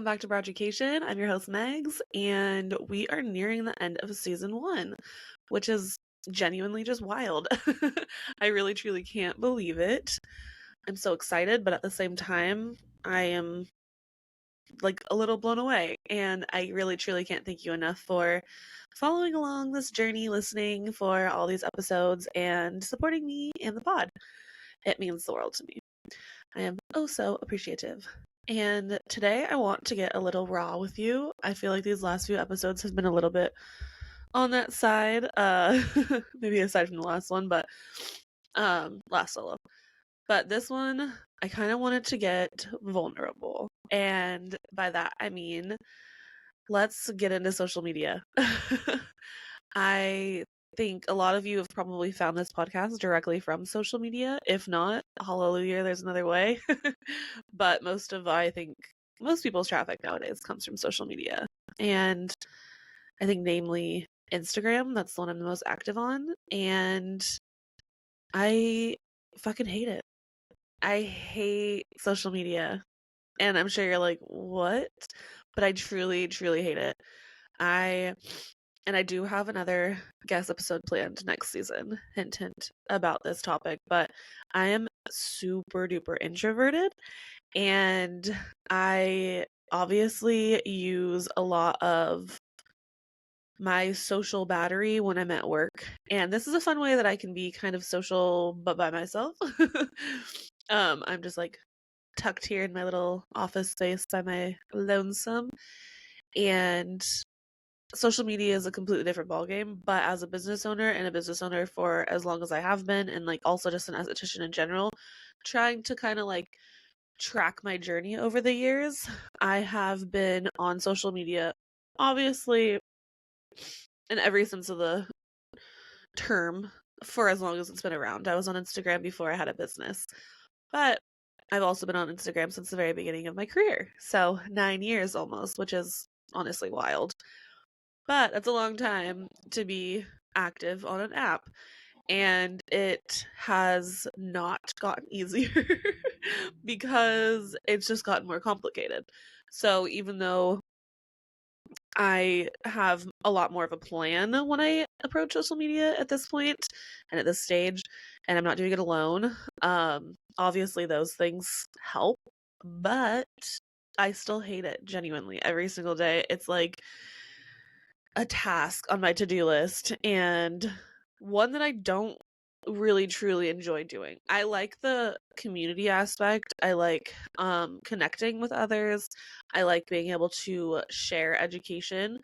back to Broad Education. I'm your host, Megs, and we are nearing the end of season 1, which is genuinely just wild. I really, truly can't believe it. I'm so excited, but at the same time, I am like a little blown away. And I really, truly can't thank you enough for following along this journey, listening for all these episodes, and supporting me and the pod. It means the world to me. I am oh so appreciative. And today I want to get a little raw with you. I feel like these last few episodes have been a little bit on that side, maybe aside from the last one, but last solo. But this one, I kind of wanted to get vulnerable. And by that, I mean, let's get into social media. I think a lot of you have probably found this podcast directly from social media. If not, hallelujah, there's another way. But I think most people's traffic nowadays comes from social media. And I think namely Instagram, that's the one I'm the most active on. And I fucking hate it. I hate social media. And I'm sure you're like, what? But I truly, truly hate it. I do have another guest episode planned next season, hint, hint, about this topic, but I am super duper introverted and I obviously use a lot of my social battery when I'm at work. And this is a fun way that I can be kind of social, but by myself. I'm just like tucked here in my little office space by my lonesome. And social media is a completely different ballgame, but as a business owner and a business owner for as long as I have been, and like also just an esthetician in general, trying to kind of like track my journey over the years, I have been on social media, obviously, in every sense of the term for as long as it's been around. I was on Instagram before I had a business, but I've also been on Instagram since the very beginning of my career. So 9 years almost, which is honestly wild. But that's a long time to be active on an app. And it has not gotten easier because it's just gotten more complicated. So even though I have a lot more of a plan when I approach social media at this point and at this stage, and I'm not doing it alone, obviously those things help, but I still hate it genuinely every single day. It's like a task on my to-do list and one that I don't really truly enjoy doing. I like the community aspect. I like connecting with others. I like being able to share education.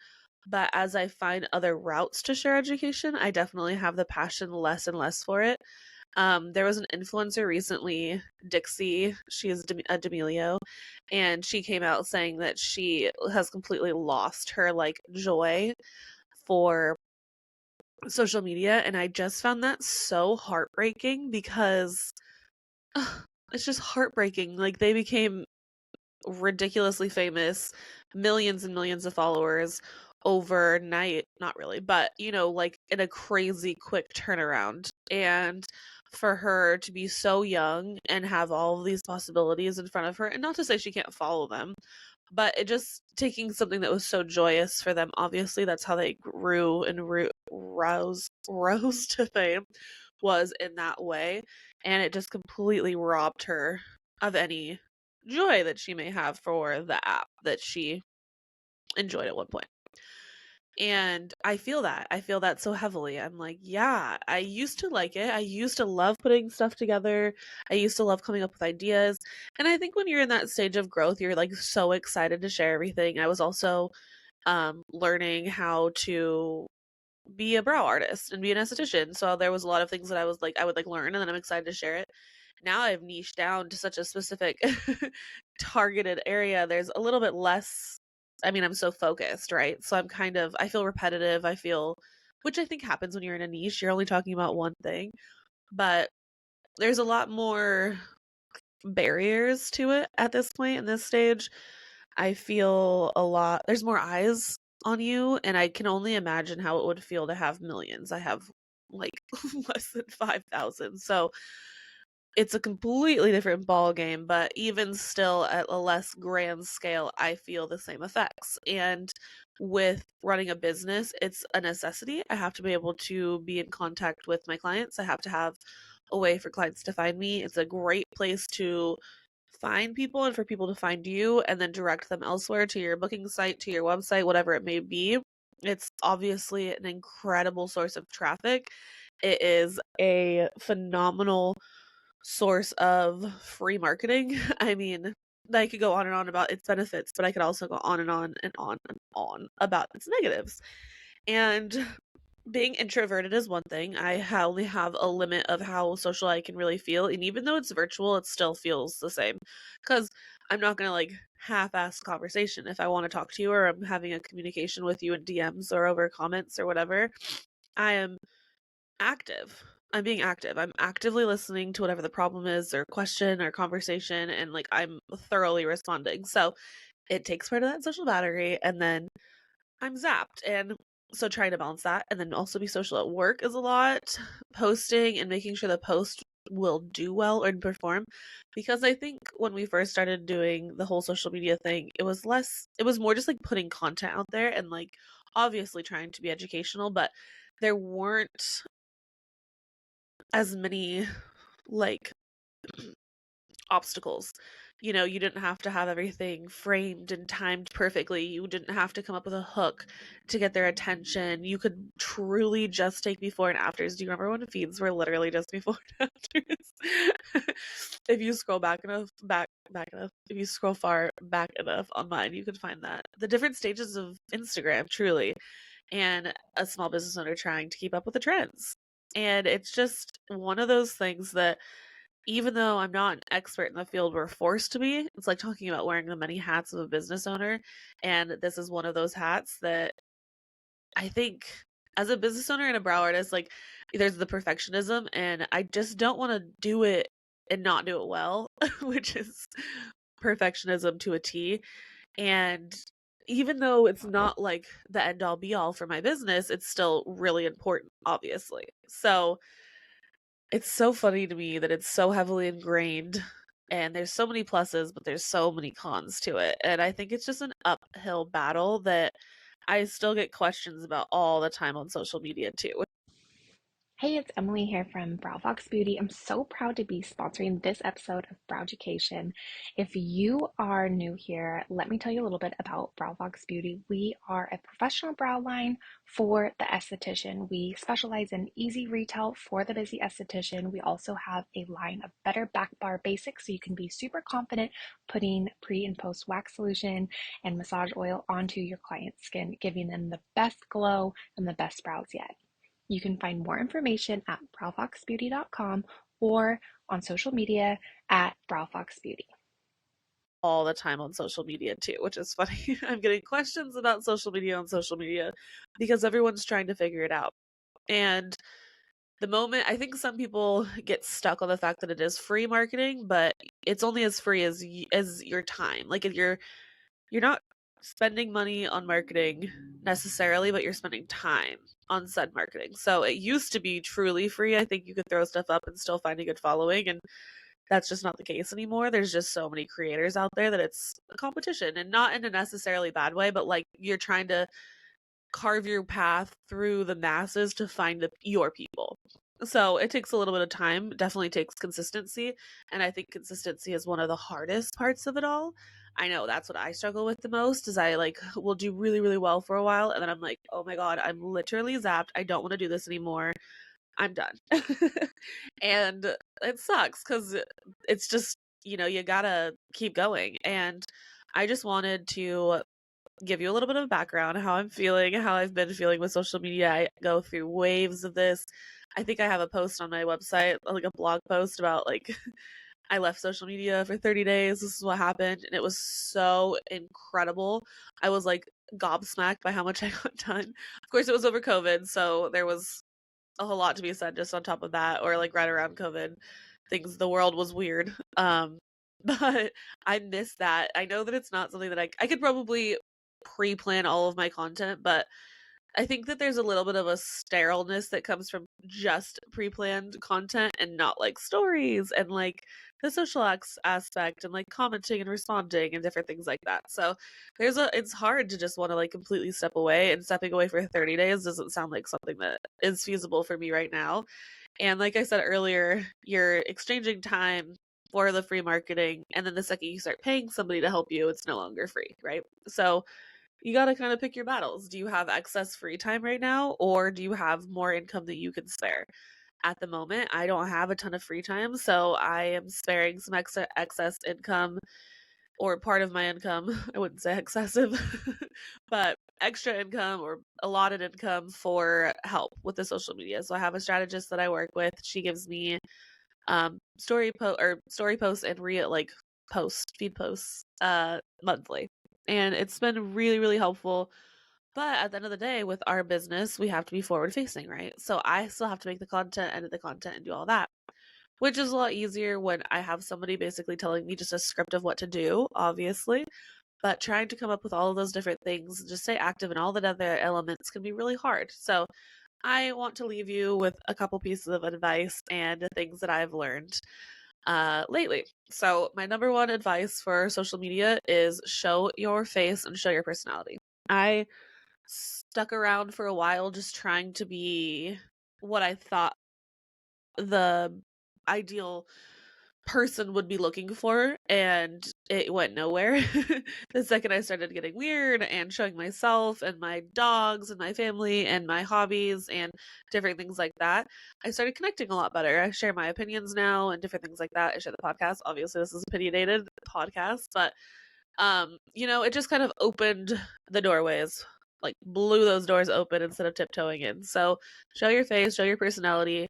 But as I find other routes to share education, I definitely have the passion less and less for it. There was an influencer recently, Dixie, she is a D'Amelio, and she came out saying that she has completely lost her like joy for social media, and I just found that so heartbreaking because it's just heartbreaking. Like they became ridiculously famous, millions and millions of followers overnight, not really, but like in a crazy quick turnaround. And for her to be so young and have all of these possibilities in front of her, and not to say she can't follow them, but it just taking something that was so joyous for them. Obviously, that's how they grew and rose to fame, was in that way, and it just completely robbed her of any joy that she may have for the app that she enjoyed at one point. And I feel that so heavily. I'm like, yeah, I used to like it. I used to love putting stuff together. I used to love coming up with ideas. And I think when you're in that stage of growth, you're like so excited to share everything. I was also learning how to be a brow artist and be an esthetician. So there was a lot of things that I would like learn, and then I'm excited to share it. Now I've niched down to such a specific targeted area. There's a little bit less. I mean, I'm so focused, right? So I feel repetitive. Which I think happens when you're in a niche. You're only talking about one thing, but there's a lot more barriers to it at this point in this stage. I feel there's more eyes on you, and I can only imagine how it would feel to have millions. I have like less than 5,000. So it's a completely different ball game, but even still at a less grand scale, I feel the same effects. And with running a business, it's a necessity. I have to be able to be in contact with my clients. I have to have a way for clients to find me. It's a great place to find people and for people to find you and then direct them elsewhere to your booking site, to your website, whatever it may be. It's obviously an incredible source of traffic. It is a phenomenal source of free marketing. I mean, I could go on and on about its benefits, but I could also go on and on and on and on about its negatives. And being introverted is one thing. I only have a limit of how social I can really feel. And even though it's virtual, it still feels the same. Because I'm not going to like half ass conversation. If I want to talk to you or I'm having a communication with you in DMs or over comments or whatever, I am active. I'm being active. I'm actively listening to whatever the problem is or question or conversation, and like I'm thoroughly responding. So it takes part of that social battery, and then I'm zapped. And so trying to balance that and then also be social at work is a lot. Posting and making sure the post will do well and perform. Because I think when we first started doing the whole social media thing, it was more just like putting content out there and like obviously trying to be educational, but there weren't as many like obstacles. You know, you didn't have to have everything framed and timed perfectly. You didn't have to come up with a hook to get their attention. You could truly just take before and afters. Do you remember when feeds were literally just before and afters? If you scroll back enough, if you scroll far back enough on mine, you could find that. The different stages of Instagram, truly, and a small business owner trying to keep up with the trends. And it's just one of those things that even though I'm not an expert in the field, we're forced to be. It's like talking about wearing the many hats of a business owner. And this is one of those hats that I think as a business owner and a brow artist, like there's the perfectionism, and I just don't want to do it and not do it well, which is perfectionism to a T. And even though it's not like the end all be all for my business, it's still really important, obviously. So it's so funny to me that it's so heavily ingrained and there's so many pluses, but there's so many cons to it. And I think it's just an uphill battle that I still get questions about all the time on social media too. Hey, it's Emily here from Brow Fox Beauty. I'm so proud to be sponsoring this episode of Brow Education. If you are new here, let me tell you a little bit about Brow Fox Beauty. We are a professional brow line for the esthetician. We specialize in easy retail for the busy esthetician. We also have a line of better back bar basics so you can be super confident putting pre and post wax solution and massage oil onto your client's skin, giving them the best glow and the best brows yet. You can find more information at browfoxbeauty.com or on social media at browfoxbeauty. All the time on social media too, which is funny. I'm getting questions about social media on social media because everyone's trying to figure it out. And the moment I think some people get stuck on the fact that it is free marketing, but it's only as free as your time. Like if you're not spending money on marketing necessarily, but you're spending time on said marketing. So it used to be truly free. I think you could throw stuff up and still find a good following, and that's just not the case anymore. There's just so many creators out there that it's a competition, and not in a necessarily bad way, but like you're trying to carve your path through the masses to find your people. So it takes a little bit of time, definitely takes consistency. And I think consistency is one of the hardest parts of it all. I know that's what I struggle with the most is I like will do really, really well for a while. And then I'm like, oh my God, I'm literally zapped. I don't want to do this anymore. I'm done. And it sucks because it's just, you gotta keep going. And I just wanted to give you a little bit of background how I'm feeling, how I've been feeling with social media. I go through waves of this. I think I have a post on my website, like a blog post about like I left social media for 30 days. This is what happened. And it was so incredible. I was like gobsmacked by how much I got done. Of course, it was over COVID. So there was a whole lot to be said just on top of that, or like right around COVID. The world was weird. But I miss that. I know that it's not something that I could probably pre-plan all of my content, but I think that there's a little bit of a sterileness that comes from just pre-planned content and not like stories and like the social aspect and like commenting and responding and different things like that. So it's hard to just want to like completely step away, and stepping away for 30 days doesn't sound like something that is feasible for me right now. And like I said earlier, you're exchanging time for the free marketing, and then the second you start paying somebody to help you, it's no longer free, right? So you got to kind of pick your battles. Do you have excess free time right now, or do you have more income that you can spare? At the moment, I don't have a ton of free time, so I am sparing some excess income, or part of my income. I wouldn't say excessive, but extra income or allotted income for help with the social media. So I have a strategist that I work with. She gives me story posts and feed posts monthly, and it's been really really helpful. But at the end of the day, with our business, we have to be forward facing, right? So I still have to make the content, edit the content, and do all that, which is a lot easier when I have somebody basically telling me just a script of what to do, obviously. But trying to come up with all of those different things, just stay active in all the other elements, can be really hard. So I want to leave you with a couple pieces of advice and things that I've learned lately. So my number one advice for social media is show your face and show your personality. I stuck around for a while just trying to be what I thought the ideal person would be looking for, and it went nowhere. The second I started getting weird and showing myself and my dogs and my family and my hobbies and different things like that, I started connecting a lot better. I share my opinions now and different things like that. I share the podcast. Obviously this is opinionated podcast, but it just kind of opened the doorways, like blew those doors open instead of tiptoeing in. So show your face, show your personality.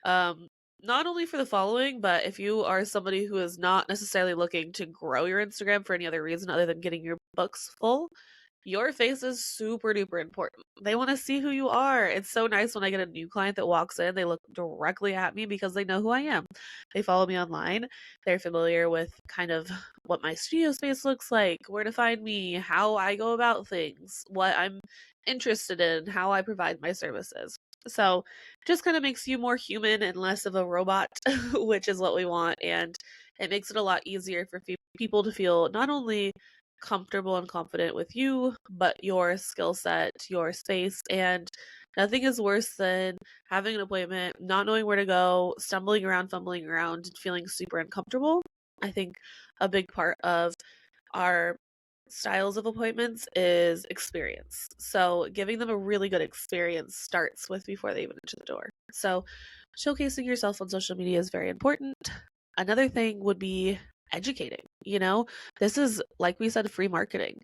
Um, Not only for the following, but if you are somebody who is not necessarily looking to grow your Instagram for any other reason other than getting your books full, your face is super duper important. They want to see who you are. It's so nice when I get a new client that walks in, they look directly at me because they know who I am. They follow me online. They're familiar with kind of what my studio space looks like, where to find me, how I go about things, what I'm interested in, how I provide my services. So, just kind of makes you more human and less of a robot, which is what we want. And it makes it a lot easier for people to feel not only comfortable and confident with you, but your skill set, your space. And nothing is worse than having an appointment, not knowing where to go, stumbling around, fumbling around, and feeling super uncomfortable. I think a big part of our styles of appointments is experience. So giving them a really good experience starts with before they even enter the door. So showcasing yourself on social media is very important. Another thing would be educating. This is, like we said, free marketing.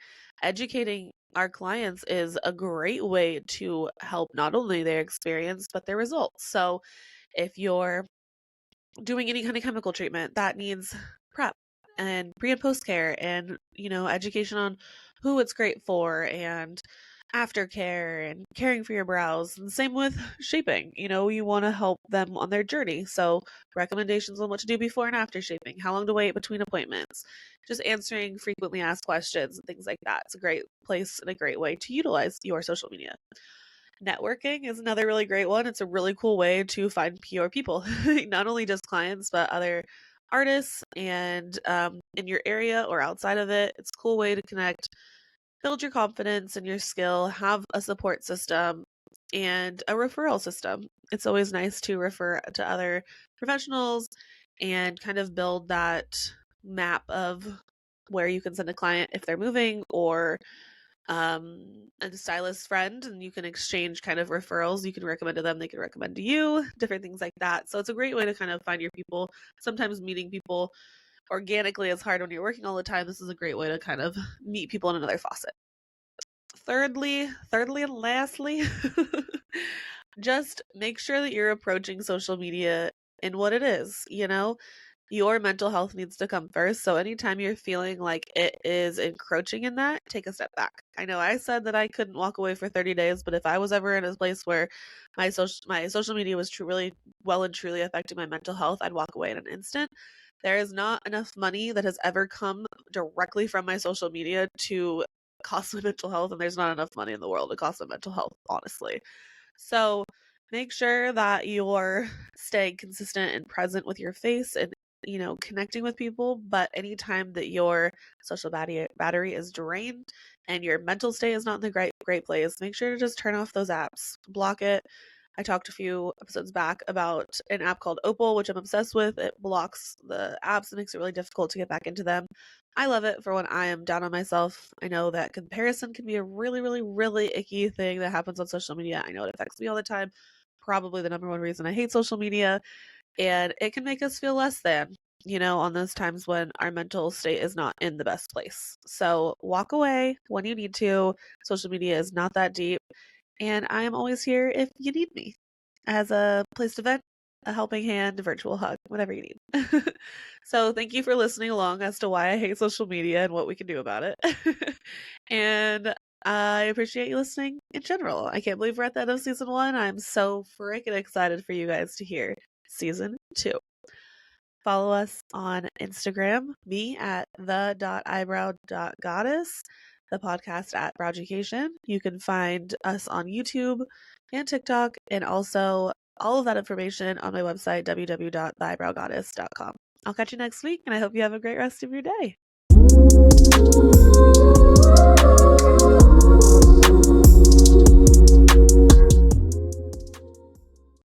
Educating our clients is a great way to help not only their experience, but their results. So if you're doing any kind of chemical treatment, that needs prep and pre and post care and, education on who it's great for and aftercare and caring for your brows. And same with shaping. You want to help them on their journey. So recommendations on what to do before and after shaping, how long to wait between appointments, just answering frequently asked questions and things like that. It's a great place and a great way to utilize your social media. Networking is another really great one. It's a really cool way to find pure people, not only just clients, but other artists and in your area or outside of it. It's a cool way to connect, build your confidence and your skill, have a support system and a referral system. It's always nice to refer to other professionals and kind of build that map of where you can send a client if they're moving, or a stylist friend, and you can exchange kind of referrals. You can recommend to them, they can recommend to you, different things like that. So it's a great way to kind of find your people. Sometimes meeting people organically is hard when you're working all the time. This is a great way to kind of meet people in another facet. Thirdly and lastly, just make sure that you're approaching social media in what it is. Your mental health needs to come first. So anytime you're feeling like it is encroaching in that, take a step back. I know I said that I couldn't walk away for 30 days, but if I was ever in a place where my social media was really well and truly affecting my mental health, I'd walk away in an instant. There is not enough money that has ever come directly from my social media to costs my mental health, and there's not enough money in the world to cost my mental health, honestly. So make sure that you're staying consistent and present with your face and, connecting with people. But anytime that your social battery is drained and your mental state is not in the great place, make sure to just turn off those apps, block it. I talked a few episodes back about an app called Opal, which I'm obsessed with. It blocks the apps and makes it really difficult to get back into them. I love it for when I am down on myself. I know that comparison can be a really, really, really icky thing that happens on social media. I know it affects me all the time. Probably the number one reason I hate social media. And it can make us feel less than, on those times when our mental state is not in the best place. So walk away when you need to. Social media is not that deep. And I am always here if you need me as a place to vent, a helping hand, a virtual hug, whatever you need. So thank you for listening along as to why I hate social media and what we can do about it. And I appreciate you listening in general. I can't believe we're at the end of season 1. I'm so freaking excited for you guys to hear season 2. Follow us on Instagram, me at the.eyebrow.goddess, the podcast at Browducation. You can find us on YouTube and TikTok, and also all of that information on my website, www.theeyebrowgoddess.com. I'll catch you next week, and I hope you have a great rest of your day.